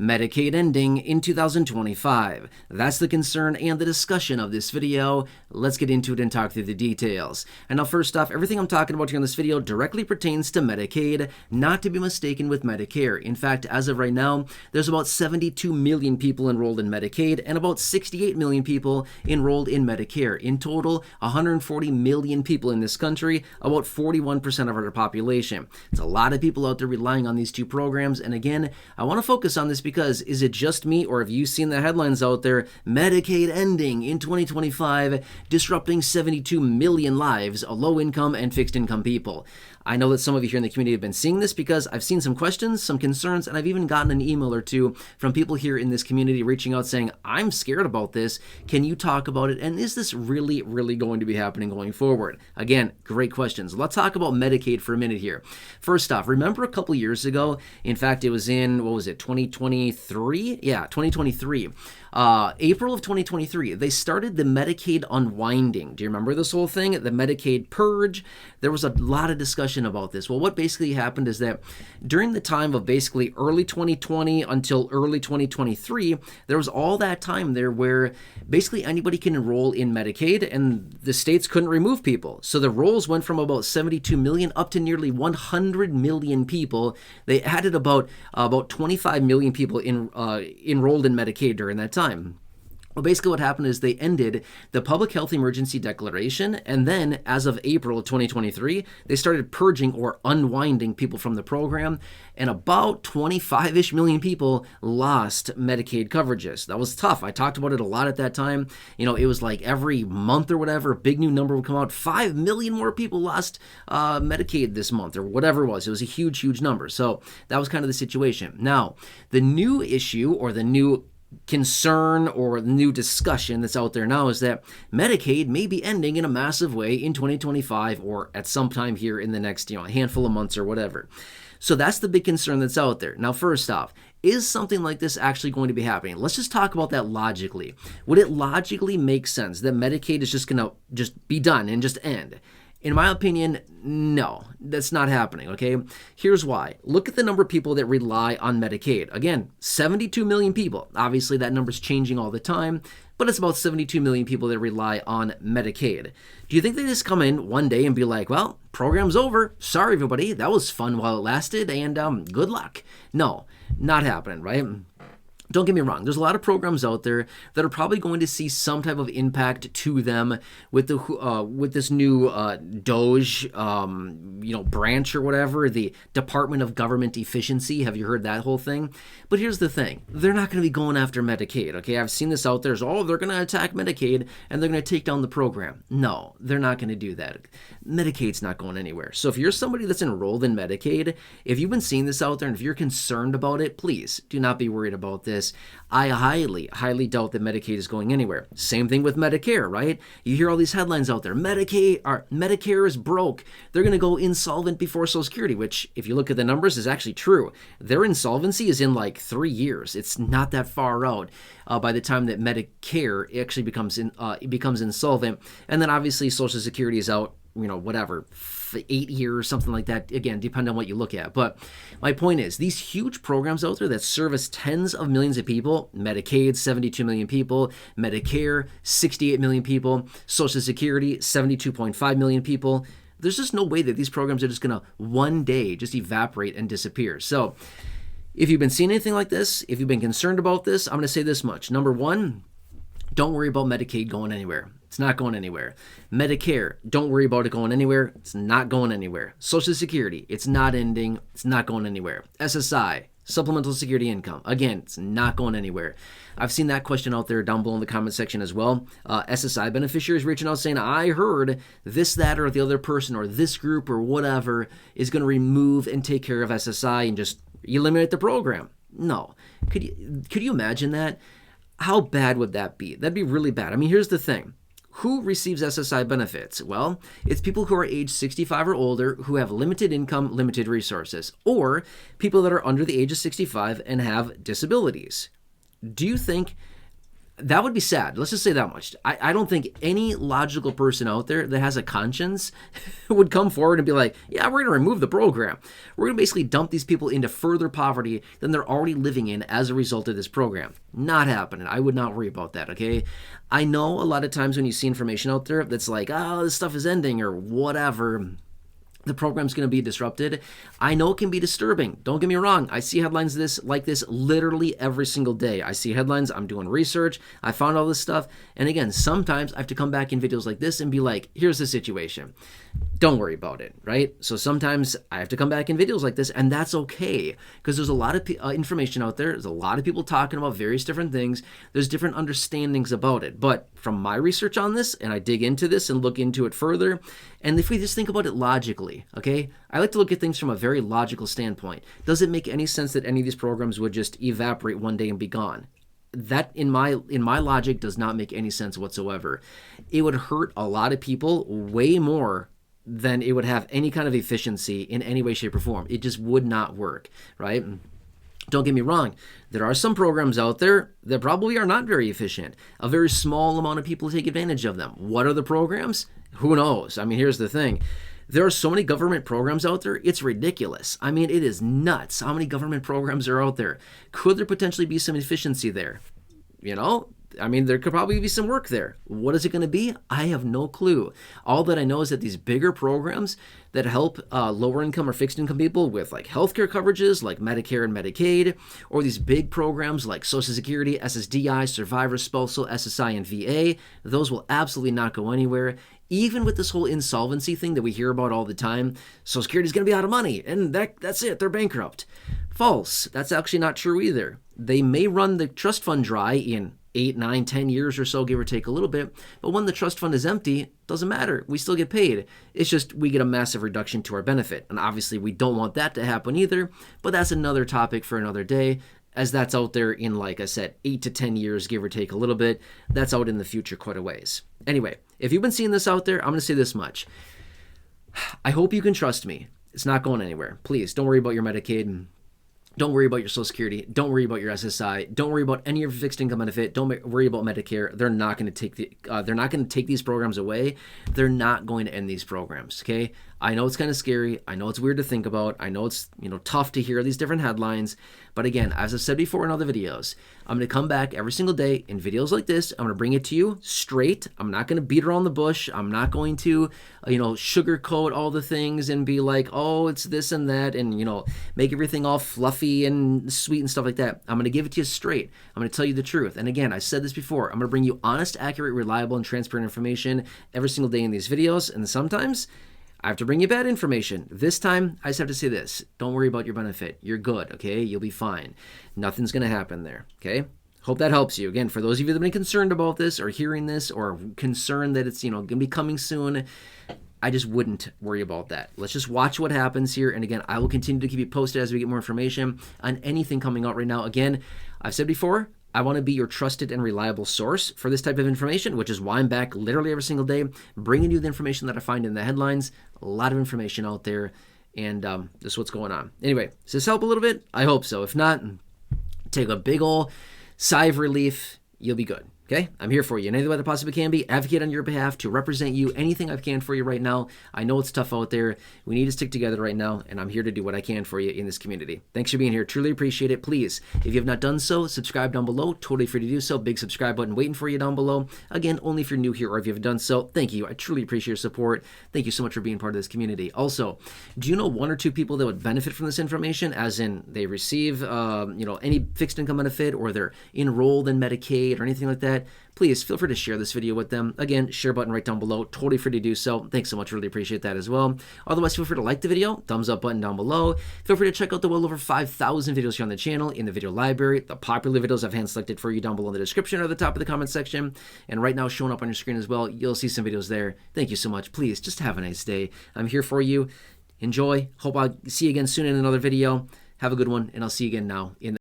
Medicaid ending in 2025. That's the concern and the discussion of this video. Let's get into it and talk through the details. And now first off, everything I'm talking about here in this video directly pertains to Medicaid, not to be mistaken with Medicare. In fact, as of right now, there's about 72 million people enrolled in Medicaid and about 68 million people enrolled in Medicare. In total, 140 million people in this country, about 41% of our population. It's a lot of people out there relying on these two programs, and again, I want to focus on this because is it just me, or have you seen the headlines out there? Medicaid ending in 2025, disrupting 72 million lives of low-income and fixed-income people. I know that some of you here in the community have been seeing this because I've seen some questions, some concerns, and I've even gotten an email or two from people here in this community reaching out saying, I'm scared about this. Can you talk about it? And is this really going to be happening going forward? Again, great questions. Let's talk about Medicaid for a minute here. First off, remember a couple years ago, in fact, it was in, 2023? Yeah, 2023. April of 2023, they started the Medicaid unwinding. Do you remember this whole thing? The Medicaid purge? There was a lot of discussion about this. Well, what basically happened is that during the time of basically early 2020 until early 2023, there was all that time there where basically anybody can enroll in Medicaid and the states couldn't remove people. So the rolls went from about 72 million up to nearly 100 million people. They added about 25 million people enrolled in Medicaid during that time. Well, basically what happened is they ended the public health emergency declaration, and then as of April of 2023, they started purging or unwinding people from the program, and about 25-ish million people lost Medicaid coverages. That was tough. I talked about it a lot at that time. You know, it was like every month or whatever, a big new number would come out. 5 million more people lost Medicaid this month or whatever it was. It was a huge number. So that was kind of the situation. Now, the new issue or the new concern or new discussion that's out there now is that Medicaid may be ending in a massive way in 2025 or at some time here in the next, handful of months or whatever. So that's the big concern that's out there. Now, first off, is something like this actually going to be happening? Let's just talk about that logically. Would it logically make sense that Medicaid is just going to just be done and just end? In my opinion, no, that's not happening, okay? Here's why. Look at the number of people that rely on Medicaid. Again, 72 million people. Obviously, that number's changing all the time, but it's about 72 million people that rely on Medicaid. Do you think they just come in one day and be like, well, program's over. Sorry, everybody. That was fun while it lasted, and good luck? No, not happening, right? Don't get me wrong, there's a lot of programs out there that are probably going to see some type of impact to them with this new DOGE branch or whatever, the Department of Government Efficiency. Have you heard that whole thing? But here's the thing, they're not going to be going after Medicaid, okay? I've seen this out there as, they're going to attack Medicaid and they're going to take down the program. No, they're not going to do that. Medicaid's not going anywhere. So if you're somebody that's enrolled in Medicaid, if you've been seeing this out there and if you're concerned about it, please do not be worried about this. I highly doubt that Medicaid is going anywhere. Same thing with Medicare, right? You hear all these headlines out there. Medicare is broke. They're going to go insolvent before Social Security, which, if you look at the numbers, is actually true. Their insolvency is in like 3 years. It's not that far out by the time that Medicare actually becomes insolvent. And then obviously Social Security is out, 8 years, something like that. Again, depending on what you look at. But my point is, these huge programs out there that service tens of millions of people, Medicaid, 72 million people, Medicare, 68 million people, Social Security, 72.5 million people, there's just no way that these programs are just going to one day just evaporate and disappear. So if you've been seeing anything like this, if you've been concerned about this, I'm going to say this much. Number one, don't worry about Medicaid going anywhere. It's not going anywhere. Medicare, don't worry about it going anywhere. It's not going anywhere. Social Security, it's not ending. It's not going anywhere. SSI, Supplemental Security Income, again, it's not going anywhere. I've seen that question out there down below in the comment section as well. SSI beneficiaries reaching out saying, I heard this, that, or the other person or this group or whatever is going to remove and take care of SSI and just eliminate the program. No. Could you imagine that? How bad would that be? That'd be really bad. I mean, here's the thing. Who receives SSI benefits? Well, it's people who are age 65 or older who have limited income, limited resources, or people that are under the age of 65 and have disabilities. Do you think That would be sad. Let's just say that much. I don't think any logical person out there that has a conscience would come forward and be like, yeah, we're going to remove the program. We're going to basically dump these people into further poverty than they're already living in as a result of this program. Not happening. I would not worry about that, okay? I know a lot of times when you see information out there that's like, oh, this stuff is ending or whatever, the program's going to be disrupted. I know it can be disturbing. Don't get me wrong. I see headlines like this literally every single day. I see headlines. I'm doing research. I found all this stuff. And again, sometimes I have to come back in videos like this and be like, here's the situation. Don't worry about it, right? So sometimes I have to come back in videos like this, and that's okay, because there's a lot of information out there. There's a lot of people talking about various different things. There's different understandings about it. But from my research on this, and I dig into this and look into it further, and if we just think about it logically, okay? I like to look at things from a very logical standpoint. Does it make any sense that any of these programs would just evaporate one day and be gone? That, in my logic, does not make any sense whatsoever. It would hurt a lot of people way more than it would have any kind of efficiency in any way, shape, or form. It just would not work, right? Don't get me wrong. There are some programs out there that probably are not very efficient. A very small amount of people take advantage of them. What are the programs? Who knows? I mean, here's the thing. There are so many government programs out there, it's ridiculous. I mean, it is nuts how many government programs are out there. Could there potentially be some efficiency there? You know? I mean, there could probably be some work there. What is it going to be? I have no clue. All that I know is that these bigger programs that help lower income or fixed income people with like healthcare coverages like Medicare and Medicaid, or these big programs like Social Security, SSDI, Survivor, Spousal, SSI, and VA, those will absolutely not go anywhere. Even with this whole insolvency thing that we hear about all the time, Social Security is going to be out of money, and that's it, they're bankrupt. False. That's actually not true either. They may run the trust fund dry in 8, 9, 10 years or so, give or take a little bit. But when the trust fund is empty, doesn't matter. We still get paid. It's just we get a massive reduction to our benefit. And obviously we don't want that to happen either. But that's another topic for another day, as that's out there in, like I said, 8 to 10 years, give or take a little bit. That's out in the future quite a ways. Anyway, if you've been seeing this out there, I'm going to say this much. I hope you can trust me. It's not going anywhere. Please don't worry about your Medicaid. Don't worry about your Social Security. Don't worry about your SSI. Don't worry about any of your fixed income benefit. Don't worry about Medicare. They're not going to take these programs away. They're not going to end these programs. Okay. I know it's kind of scary. I know it's weird to think about. I know it's tough to hear these different headlines. But again, as I've said before in other videos, I'm going to come back every single day in videos like this. I'm going to bring it to you straight. I'm not going to beat around the bush. I'm not going to, sugarcoat all the things and be like, oh, it's this and that, and make everything all fluffy and sweet and stuff like that. I'm going to give it to you straight. I'm going to tell you the truth. And again, I said this before. I'm going to bring you honest, accurate, reliable, and transparent information every single day in these videos. And sometimes I have to bring you bad information. This time, I just have to say this. Don't worry about your benefit. You're good, okay? You'll be fine. Nothing's going to happen there, okay? Hope that helps you. Again, for those of you that have been concerned about this or hearing this or concerned that it's, going to be coming soon, I just wouldn't worry about that. Let's just watch what happens here. And again, I will continue to keep you posted as we get more information on anything coming out right now. Again, I've said before, I want to be your trusted and reliable source for this type of information, which is why I'm back literally every single day, bringing you the information that I find in the headlines. A lot of information out there, and this is what's going on. Anyway, does this help a little bit? I hope so. If not, take a big ol' sigh of relief. You'll be good. Okay, I'm here for you in any way that possibly can be. Advocate on your behalf to represent you. Anything I can for you right now. I know it's tough out there. We need to stick together right now, and I'm here to do what I can for you in this community. Thanks for being here. Truly appreciate it. Please, if you have not done so, subscribe down below. Totally free to do so. Big subscribe button waiting for you down below. Again, only if you're new here or if you haven't done so. Thank you. I truly appreciate your support. Thank you so much for being part of this community. Also, do you know 1 or 2 people that would benefit from this information, as in they receive, any fixed income benefit, or they're enrolled in Medicaid or anything like that? Please feel free to share this video with them. Again, share button right down below. Totally free to do so. Thanks so much. Really appreciate that as well. Otherwise, feel free to like the video. Thumbs up button down below. Feel free to check out the well over 5,000 videos here on the channel in the video library. The popular videos I've hand selected for you down below in the description or the top of the comment section. And right now showing up on your screen as well. You'll see some videos there. Thank you so much. Please just have a nice day. I'm here for you. Enjoy. Hope I'll see you again soon in another video. Have a good one, and I'll see you again now in the